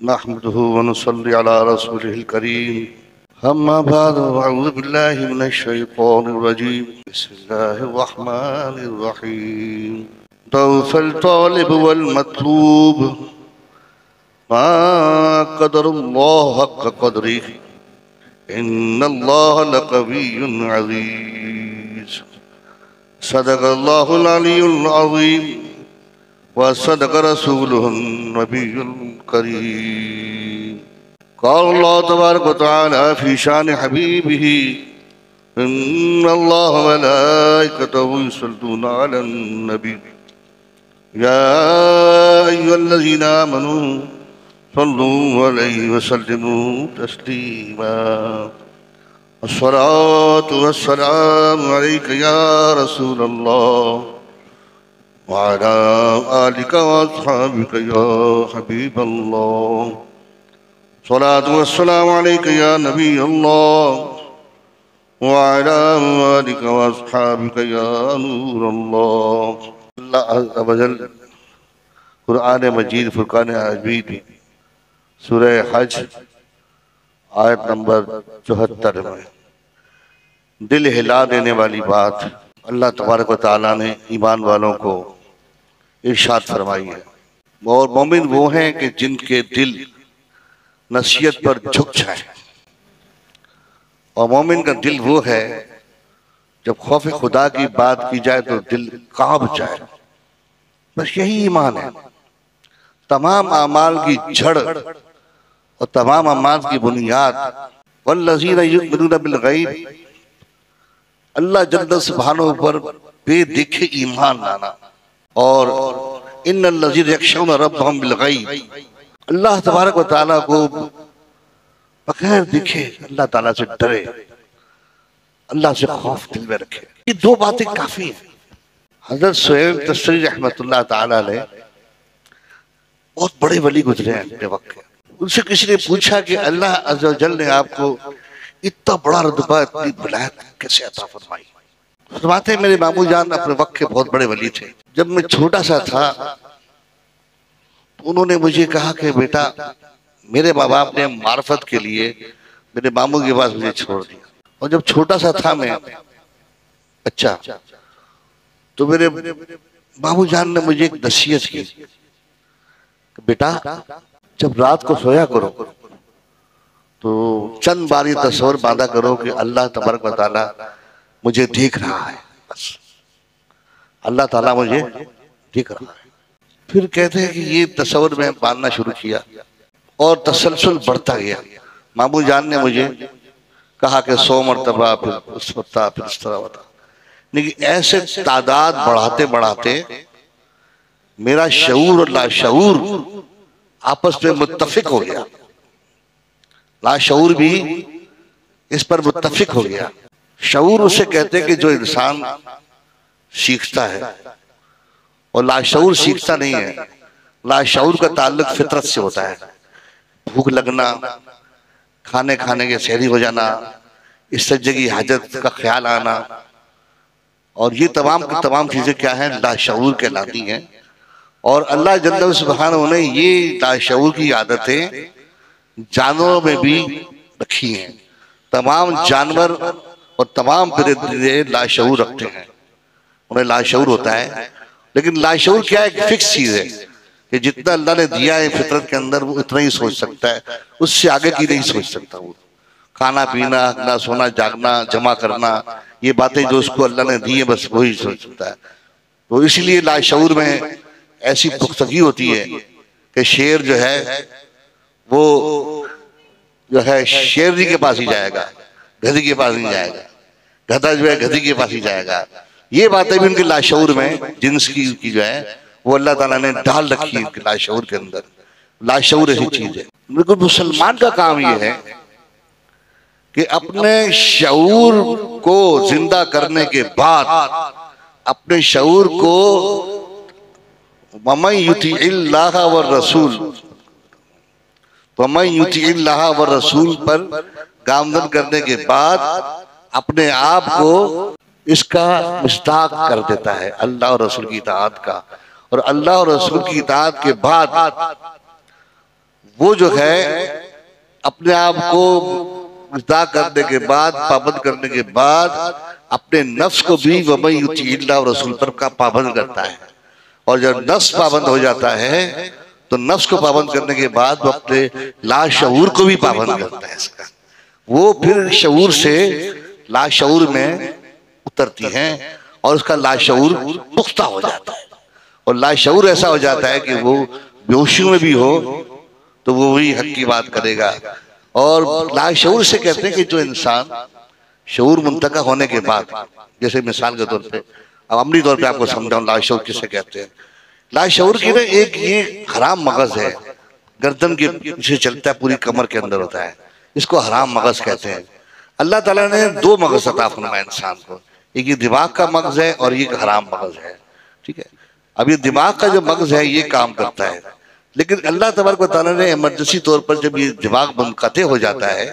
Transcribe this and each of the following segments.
नहमदुहु व नुसल्ली अला रसूलिहिल करीम अम्मा बाद अऊज़ु बिल्लाहि मिनश शैतानिर रजीम बिस्मिल्लाहिर रहमानिर रहीम दौफल तालिब वल मतलूब मा क़दरुल्लाह हक़्क़ क़द्रिही इन्नल्लाह लक़विय्युन अज़ीज़ सदक़ल्लाहुल अलियुल अज़ीम व सदक़ रसूलुहुन नबियुल करीम क़ाल अल्लाहु तबारक व तआला फ़ी शान हबीबिही इन्नल्लाह व मलाइकतहु युसल्लूना अलन नबी या अय्युहल्लज़ीना आमनू सल्लू अलैहि व सल्लिमू तस्लीमा अस्सलातु वस्सलामु अलैका या रसूलल्लाह व अला आलिका व अस्हाबिका या हबीबल्लाह सलातु वस्सलामु अलैका या नबी अल्लाह व अला आलिका व अस्हाबिका या नूर अल्लाह। अल्लाह अज़्ज़ व जल कुरान मजीद फुरकान हमीद सूरह हज आयत नंबर 74 में दिल हिला देने वाली बात अल्लाह तबारक व तआला ने ईमान वालों को इरशाद फरमाई है। और मोमिन वो हैं कि जिनके दिल नसीहत पर झुक जाए, और मोमिन का दिल वो है जब खौफ खुदा की बात की जाए तो दिल कांप जाए। बस यही ईमान है। तमाम आमाल की जड़ और तमाम अमाल की बुनियाद वल्लज़ीना युमिनूना बिल गैब, अल्लाह जल्ल सुब्हानहू पर बेदिखे ईमान लाना। और इन्नल लज़ीना यख्शौना रब्बहुम बिल गैब, अल्लाह तबारक व तआला को बगैर दिखे अल्लाह ताला से डरे, अल्लाह से खौफ दिल में रखे। ये दो बातें काफी हैं। हज़रत शुएब तस्री रहमतुल्लाह ताला अलैह बहुत बड़े वली गुजरे हैं अपने वक्त के। उनसे किसी ने पूछा कि अल्लाह अज़्ज़ व जल ने आपको इतना बड़ा रुतबा, इतनी विलायत कैसे अता फरमाई? फरमाते मेरे मामू जान अपने वक्त के बहुत बड़े वली थे। जब मैं छोटा सा था तो उन्होंने मुझे कहा कि बेटा, मेरे माँ बाप ने मार्फत के लिए मेरे मामू के पास मुझे छोड़ दिया। और जब छोटा सा था मैं, अच्छा, तो मेरे मामू जान ने मुझे एक नसीहत की, बेटा जब रात को सोया करो तो चंद बार ये तस्वर बांधा करो कि अल्लाह तबारक व तआला मुझे देख रहा है। बस अल्लाह ताला मुझे देख रहा है। फिर कहते हैं कि ये तस्वर में बांधना शुरू किया और तसलसल बढ़ता गया। मामू जान ने मुझे कहा कि 100 मरतबा, फिर उस वक्ता, फिर इस तरह होता। लेकिन ऐसे तादाद बढ़ाते बढ़ाते मेरा शऊर और लाशऊर आपस में मुत्तफिक हो गया। लाशऊर भी इस पर मुत्तफिक हो गया। शऊर उसे कहते हैं कि जो इंसान सीखता है, और लाशऊर सीखता नहीं है। लाशऊर का ताल्लुक फितरत से होता है। भूख लगना, खाने खाने के सहरी हो जाना, इस सज्जे की हाजत का ख्याल आना, और ये तमाम की तमाम चीजें क्या हैं? लाशऊर कहलाती हैं। और अल्लाह जल्ल सुब्हानहू ने ये लाशऊर की आदतें जानवरों में भी रखी हैं। तमाम जानवर और तमाम परिंदे लाशऊर रखते हैं, उन्हें लाशऊर होता है। लेकिन लाशऊर क्या है? एक फिक्स चीज है कि जितना अल्लाह ने दिया है फितरत के अंदर वो इतना ही सोच सकता है, उससे आगे की नहीं सोच सकता। वो खाना पीना, ना सोना जागना, जमा करना, ये बातें जो उसको अल्लाह ने दी है बस वही सोच सकता है। तो इसलिए लाशऊर में ऐसी पुख्तगी होती है कि शेर जो है वो जो है शेरनी के पास ही जाएगा, गधी के पास नहीं जाएगा। गधा जो है गधी के पास ही जाएगा। ये बातें भी उनके लाशऊर में जिन्स की जो है वो अल्लाह ताला ने डाल रखी है उनके लाशऊर के अंदर। लाशऊर ऐसी चीज है। बिल्कुल मुसलमान का काम ये है कि अपने शऊर को जिंदा करने के बाद अपने शऊर को वमन युतिइल्लाह व रसूल, वमन युतिइल्लाह व रसूल पर गामजन करने के बाद अपने आप को इसका मिस्ताक कर देता है अल्लाह और रसूल की इताअत का। और अल्लाह और रसूल की इताअत के बाद वो जो है अपने आप को इता करने के बाद, पाबंद करने के बाद अपने नफ्स को भी वमन युतिइल्लाह व रसूल पर का पाबंद करता है। और जब नफ्स पाबंद हो जाता है तो नफ्स को पाबंद करने के बाद वो अपने लाशऊर को भी पाबंद करता है इसका। वो फिर शऊर से लाशऊर में उतरती हैं और उसका लाशऊर पुख्ता हो जाता है। और लाशऊर ऐसा हो जाता है कि वो बेहोशी में भी हो तो वो वही हक की बात करेगा। और लाशऊर से कहते हैं कि जो इंसान शऊर मुंतका होने के बाद, जैसे मिसाल के तौर पे, अब अमली तौर पे आपको समझाऊं लाशऊर किसे कहते हैं। लाशऊर की ना एक ये हराम मगज है, गर्दन के पीछे चलता है, पूरी कमर के अंदर होता है, इसको हराम मगज कहते हैं। अल्लाह ताला ने दो मगज अता फरमाया इंसान को, एक ये दिमाग का मगज है और ये हराम मगज है। ठीक है, अब ये दिमाग का जो मगज है ये काम करता है, लेकिन अल्लाह तबारक व तआला ने इमरजेंसी तौर पर जब ये दिमाग मुनक़ते हो जाता है,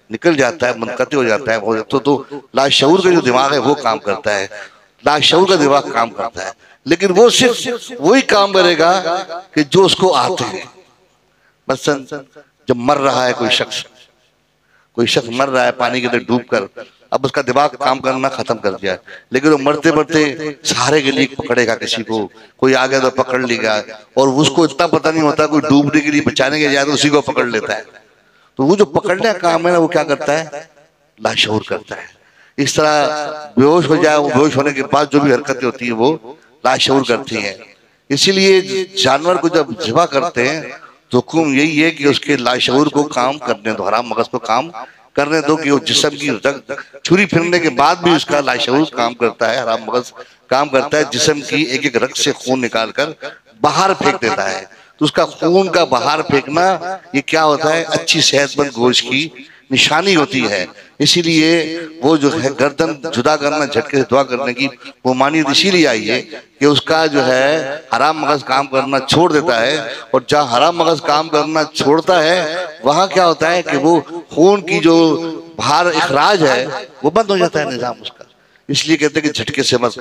निकल जाता है, मुनक़ते हो जाता है, तो लाशऊर का जो दिमाग है वो काम करता है, लाशऊर का दिमाग काम करता है। लेकिन वो सिर्फ वही काम करेगा कि जो उसको आते हैं। मसलन जब मर रहा है कोई शख्स मर रहा है पानी के अंदर डूबकर, अब उसका दिमाग काम करना खत्म कर दिया, लेकिन वो मरते मरते सहारे के लिए पकड़ेगा किसी को, कोई आ गया तो पकड़ लेगा, और उसको इतना पता नहीं होता कोई डूबने के लिए बचाने के जाए तो उसी को पकड़ लेता है। तो वो जो पकड़ने का काम है ना वो क्या करता है, लाशऊर करता है। इस तरह बेहोश हो जाए, वो बेहोश होने के बाद जो भी हरकतें होती है वो लाशऊर करती हैं। इसीलिए जानवर को जब ज़िबा करते हैं तो हुक्म यही है कि उसके लाशऊर को काम करने दो, हराम मगज को काम करने दो, कि वो जिस्म की रग छुरी फिरने के बाद भी उसका लाशऊर काम करता है, हराम मगज काम करता है, जिस्म की एक एक रग से खून निकाल कर बाहर फेंक देता है। तो उसका खून का बाहर फेंकना ये क्या होता है, अच्छी सेहतमंद गोश्त की निशानी होती है। इसीलिए वो जो है गर्दन जुदा करना, झटके से दुआ करने की वो मानियत इसीलिए आई है कि उसका जो है हराम मगज काम करना छोड़ देता है, और जहाँ हराम मगज काम करना छोड़ता है वहाँ क्या होता है कि वो खून की जो बाहर इखराज है वो बंद हो जाता है निजाम उसका। इसलिए कहते हैं कि झटके से मत,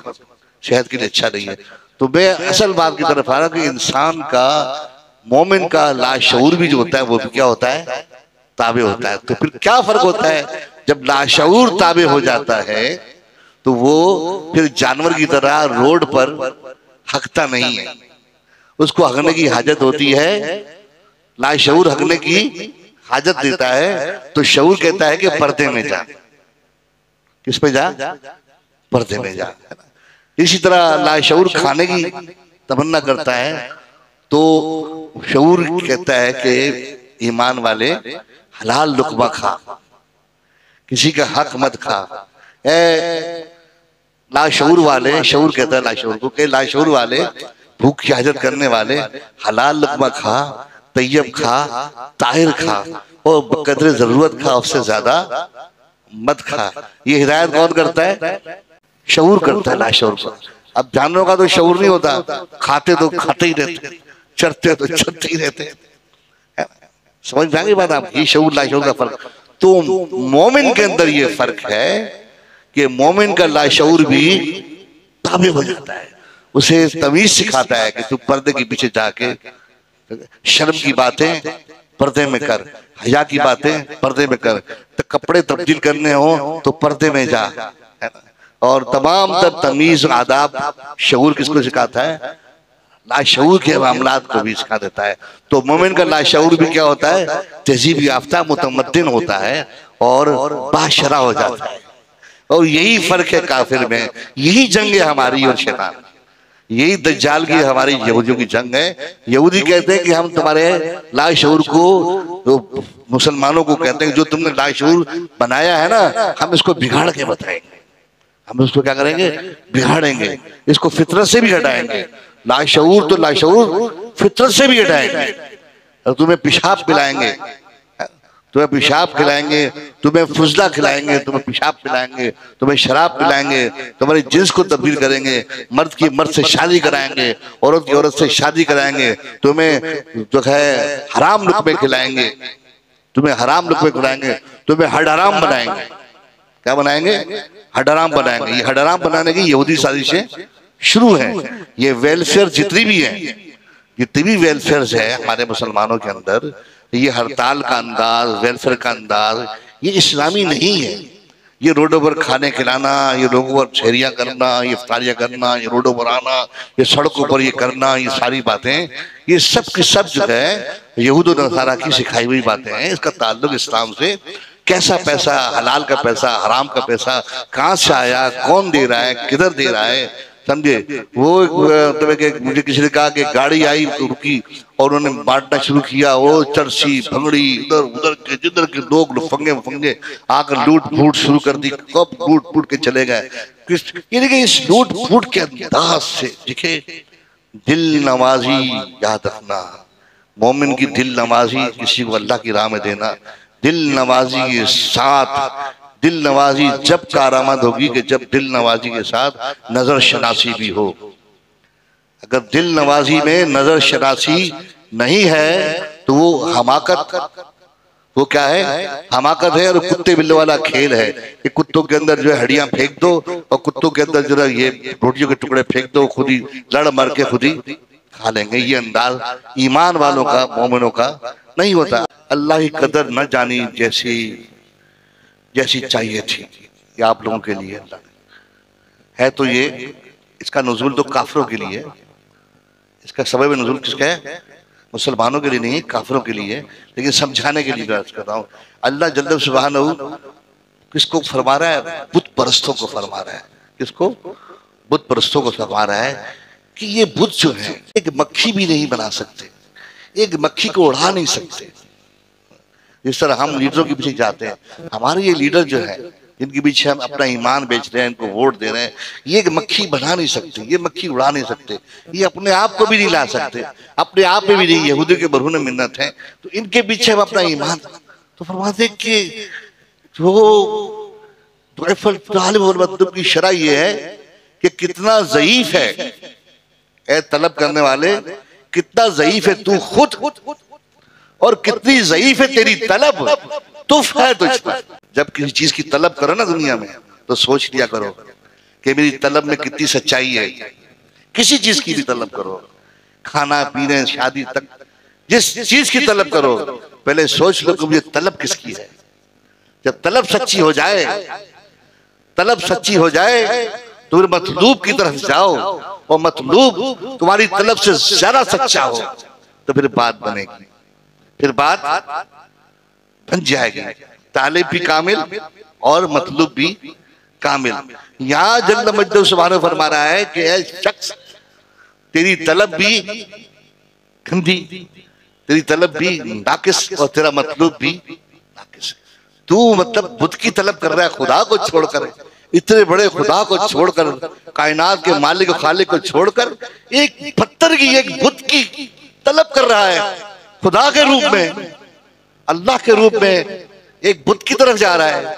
सेहत के लिए अच्छा नहीं है। तो मैं असल बात की तरफ आ रहा कि इंसान का, मोमिन का लाशऊर भी जो होता है वो भी क्या होता है, ताबे होता है। तो फिर क्या फर्क होता है, जब लाशऊर ताबे हो जाता है तो वो फिर जानवर की तरह रोड पर हकता नहीं है, उसको हकने की हाजत होती है, लाशऊर हकने की हाजत देता है। तो शऊर कहता है कि पर्दे में जा, किस पे जा, पर्दे में जा। इसी तरह लाशऊर खाने की तमन्ना करता है तो शऊर कहता है कि ईमान वाले हलाल लुक़मा खा, किसी का हक मत खा। लाशऊर वाले, शऊर कहता है लाशऊर को, कि लाशऊर वाले, भूख की हाजत करने वाले, हलाल लुक़मा खा, तैयब खा, ताहिर खा, और बकदरे जरूरत खा, उससे ज्यादा मत खा। ये हिदायत कौन करता है, शऊर करता है लाशऊर को। अब जानवरों का तो शऊर नहीं होता, खाते तो खाते ही रहते, चरते तो चरते ही रहते। समझ में आ गई बात आप, ये शऊर लाशऊर का फर्क। तो मोमिन के अंदर ये फर्क है कि मोमिन का लाशऊर भी ताबे हो जाता है, उसे तमीज सिखाता है कि तू पर्दे के पीछे जाके शर्म की बातें पर्दे में कर, हया की बातें पर्दे में कर, तो कपड़े तब्दील करने हो तो पर्दे में जा, और तमाम तर तमीज आदाब शऊर किसको सिखाता है, लाशऊर के मामलात को भी सिखा देता है। तो मोमिन का लाशऊर भी क्या होता है, तहजीब याफ्ता मुतमद्दिन होता है और बाशरा हो जाता है। और यही फर्क है काफिर में, यही जंग है हमारी और शैतान, यही दज्जाल की हमारी यहूदियों की जंग है। यहूदी कहते हैं कि हम तुम्हारे लाशऊर को, तो मुसलमानों को कहते हैं जो तुमने लाशऊर बनाया है ना, हम इसको बिगाड़ के बताएंगे, हम इसको क्या करेंगे, बिगाड़ेंगे, इसको फितरत से भी हटाएंगे। लाशऊर तो लाशऊर फितरत से भी हटाएंगे, और तुम्हें पेशाब पिलाएंगे, तुम्हें पेशाब खिलाएंगे, तुम्हें फुजला खिलाएंगे, तुम्हें पेशाब पिलाएंगे, तुम्हें शराब पिलाएंगे, तुम्हारी जिन्स को तब्दील करेंगे, मर्द की मर्द से शादी कराएंगे, औरत की औरत से शादी कराएंगे, तुम्हें जो है हराम लुक़मे खिलाएंगे, तुम्हें हराम लुक़मे खिलाएंगे, तुम्हें हड हराम बनाएंगे। क्या बनाएंगे, हड हराम बनाएंगे। ये हड हराम बनाने की यहूदी साजिशें शुरू है। ये वेलफेयर जितनी भी है, जितनी भी वेलफेयर है हमारे मुसलमानों के अंदर, ये हड़ताल का अंदाज, वेलफेयर का अंदाज, ये इस्लामी नहीं है। ये रोडों पर खाने खिलाना, ये लोगों पर शहरियाँ करना, ये इफ्तारियाँ करना, ये रोडों पर आना, ये सड़कों पर ये करना, ये सारी बातें, ये सब की सब जो है यहूद और नसारा की सिखाई हुई बातें हैं। इसका ताल्लुक इस्लाम से कैसा पैसा, हलाल का पैसा, हराम का पैसा कहाँ से आया, कौन दे रहा है, किधर दे रहा है, समझे। वो मुझे किसी ने कहा कि गाड़ी आई रुकी और उन्होंने बांटना शुरू किया, वो चरसी भंगड़ी इधर उधर के जिधर के लोग फंगे फंगे आकर लूट फूट शुरू कर दी, कब लूट फूट के चले गए। ये देखिए इस लूट फूट के अंदाज से देखिए, दिल नवाजी याद रखना, मोमिन की दिल नवाजी किसी को अल्लाह की राह में देना, दिल नवाजी के साथ, दिल नवाजी जब कारआमद होगी कि जब दिल नवाजी के साथ नजर शनासी भी हो। अगर दिल नवाजी में नजर शनासी नहीं है तो वो हमाकत, वो क्या है, हमाकत है और कुत्ते बिल्ले वाला खेल है कि कुत्तों के अंदर जो है हड्डियां फेंक दो और कुत्तों के अंदर जो है ये रोटियों के टुकड़े फेंक दो, खुद ही लड़ मर के खुद ही खा लेंगे। ये अंदाज ईमान वालों का, मोमिनों का नहीं होता। अल्लाह की कदर न जानी जैसी जैसी चाहिए थी ये आप लोगों के लिए अल्लाह है। तो ये इसका नुज़ूल तो काफिरों के लिए, इसका सबब नुज़ूल किसका है, मुसलमानों के लिए नहीं, काफिरों के लिए। लेकिन समझाने के लिए अर्ज कर रहा हूँ, अल्लाह जल्ल सुब्हानहू किसको फरमा रहा है, बुत परस्तों को फरमा रहा है। किसको, बुत परस्तों को फरमा रहा है कि ये बुत जो है एक मक्खी भी नहीं बना सकते, एक मक्खी को उड़ा नहीं सकते। जिस तरह हम लीडरों के पीछे जाते हैं, हमारे ये लीडर जो है जिनके पीछे हम अपना ईमान बेच रहे हैं, इनको वोट दे रहे हैं, ये एक मक्खी बना नहीं सकते, ये मक्खी उड़ा नहीं सकते, ये अपने आप को भी नहीं ला सकते, अपने आप में भी नहीं। यहूदी के बरहून मिन्नत है, तो इनके पीछे हम अपना ईमान, तो फरमाते कि जो मतलब की शरह ये है कि कितना ज़ईफ है ए तलब करने वाले, कितना ज़ईफ है तू खुद और कितनी ज़ईफ है तेरी तलब, तुफ है तुझ पर। जब किसी चीज की तलब करो ना दुनिया में तो सोच लिया करो कि मेरी तलब में कितनी सच्चाई है। किसी चीज की भी तलब करो, खाना पीने शादी तक, जिस चीज की तलब करो पहले सोच लो कि मुझे तलब किसकी है। जब तलब सच्ची हो जाए, तलब सच्ची हो जाए तो फिर मतलूब की तरफ जाओ और मतलूब तुम्हारी तलब से ज्यादा सच्चा हो तो फिर बात बनेगी, फिर बात बन जाएगी। तालिब भी कामिल और मतलूब भी कामिल। यहाँ जल्ल मजदूर सुभान फरमा रहा है कि ऐ शख्स तेरी तलब भी गंदी, तेरी तलब भी नाकिस और तेरा मतलूब भी नाकिस। तू मतलब बुत की तलब कर रहा है, खुदा को छोड़कर, इतने बड़े खुदा को छोड़कर, कायनात के मालिक और खालिक को छोड़कर एक पत्थर की, एक बुत की तलब कर रहा है। खुदा के रूप में, अल्लाह के रूप में एक बुत की तरफ जा रहा है,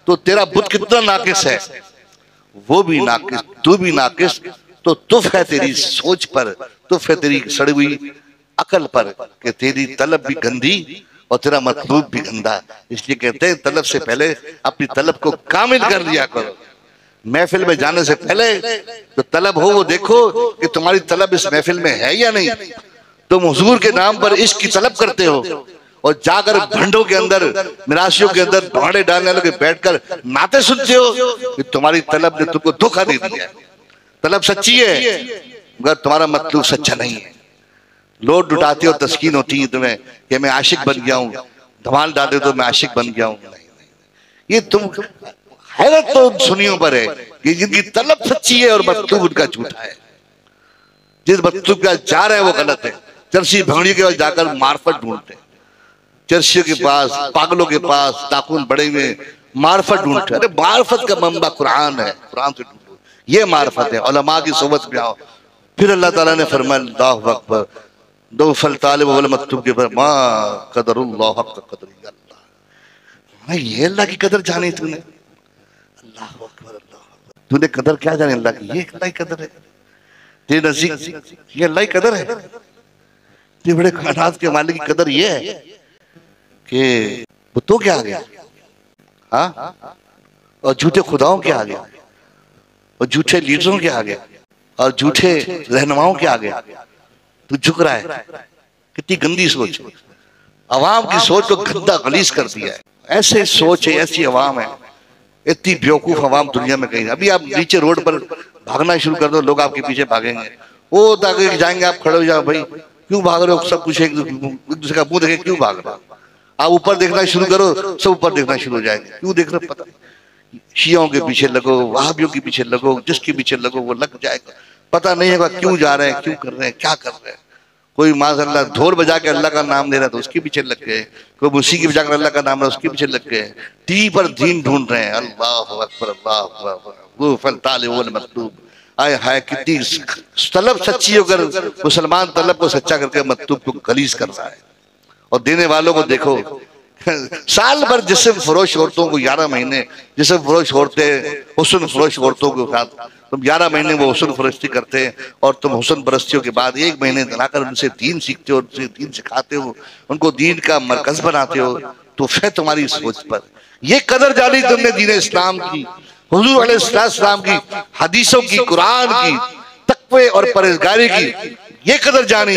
तो तेरा बुत कितना नाकिस है, वो भी नाकिस, तू भी नाकिस। तो तुफ है तेरी सोच पर, तुफ है तेरी सड़ी हुई अकल पर कि तेरी तलब भी गंदी और तेरा मतलूब भी गंदा। इसलिए कहते हैं तलब से पहले अपनी तलब को कामिल कर लिया करो। महफिल में जाने से पहले जो तलब हो वो देखो कि तुम्हारी तलब इस महफिल में है या नहीं। तुम हुजूर के नाम पर इश्क की तलब करते हो और जाकर भंडों के अंदर, मिरासियों के अंदर भाड़े डालने वालों के बैठकर नाते सुनते हो कि तुम्हारी तलब ने तुमको धोखा दे दिया। तलब सच्ची है मगर तुम्हारा मतलब सच्चा नहीं है। लोड उठाते हो, तस्कीन होती है तुम्हें कि मैं आशिक बन गया हूँ, धमाल डालते तो मैं आशिक बन गया हूँ। ये तुम हैरत तो सुनियों पर है कि जिनकी तलब सच्ची है और मतलूब उनका झूठा है। जिस मतलूब का जा रहे हैं वो गलत है। चरसी भंगड़ी के पास जाकर मार्फत ढूंढते, चर्चियों के पास, पागलों के पास नाखून बड़े हुए मार्फत ढूंढते। अरे मार्फत का मंबा कुरान है, कुरान से ढूंढो, ये मार्फत है। उलमा की सोबत में आओ। फिर अल्लाह ताला ने फरमाया अल्लाहु अकबर, दो फल तालिब वल मकतूब के पर मा कदरुल्लाह हक़ क़दरिही। अल्लाह, ये अल्लाह की कदर जानी तूने, अल्लाहु अकबर, अल्लाहु अकबर। तूने कदर क्या जाने अल्लाह की, ये अल्लाह की कदर है तेरे नज़दीक, ये अल्लाह की कदर है। इतने बड़े कायनात के मालिक की कदर ये है कि बुतों के आगे, हाँ, और झूठे खुदाओं के आगे, और झूठे लीडरों के आगे, और झूठे रहनुमाओं के आगे तू झुक रहा है। कितनी गंदी सोच। अवाम की सोच को गंदा गलीज कर दिया है। ऐसे सोच है, ऐसी अवाम है, इतनी बेवकूफ अवाम दुनिया में कहीं। अभी आप नीचे रोड पर भागना शुरू कर दो, लोग आपके पीछे भागेंगे, वो ताकि जाएंगे, आप खड़े हो जाओ, भाई क्यों भाग रहे हो, सब कुछ एक दूसरे का मुंह देखे क्यों भाग रहे हो। आप ऊपर देखना शुरू करो, सब ऊपर देखना शुरू हो जाएंगे, क्यों देख रहे हो पता नहीं। शियों के पीछे लगो, वहाबियों के पीछे लगो, जिसके पीछे लगो वो लग जाएगा, पता नहीं होगा क्यों जा रहे हैं, क्यों कर रहे हैं, क्या कर रहे हैं। कोई माज़अल्लाह ढोल बजा के अल्लाह का नाम ले रहा है तो उसके पीछे लग गए, कोई मौसीकी बजा कर अल्लाह का नाम ले उसके पीछे लग गए, टीवी पर दीन ढूंढ रहे हैं। अल्लाह अकबर, अल्लाह अकबर, वो फल तालिबुल मतलूब। आए हाय कितनी तलब सच्ची होकर मुसलमान तलब को सच्चा करके मतलूब को गलीज कर रहा है। और देने वालों को देखो, साल भर जिस्म फरोश औरतों को 11 महीने जिस्म फरोश औरतें हुस्न फरोश औरतों के साथ तुम 11 महीने वो हुस्न फरोश्ती करते हैं, और तुम हुस्न परस्तियों के बाद 1 महीने दिलाकर उनसे दीन सीखते हो, उनसे दीन सिखाते हो, उनको दीन का मरकज बनाते हो। तो फिर तुम्हारी सोच पर ये कदर जानी तुमने दीन इस्लाम की, हुजूर अलैहिस्सलाम की हदीसों की, कुरान की, तक़वे और परहेज़गारी की ये कदर जानी।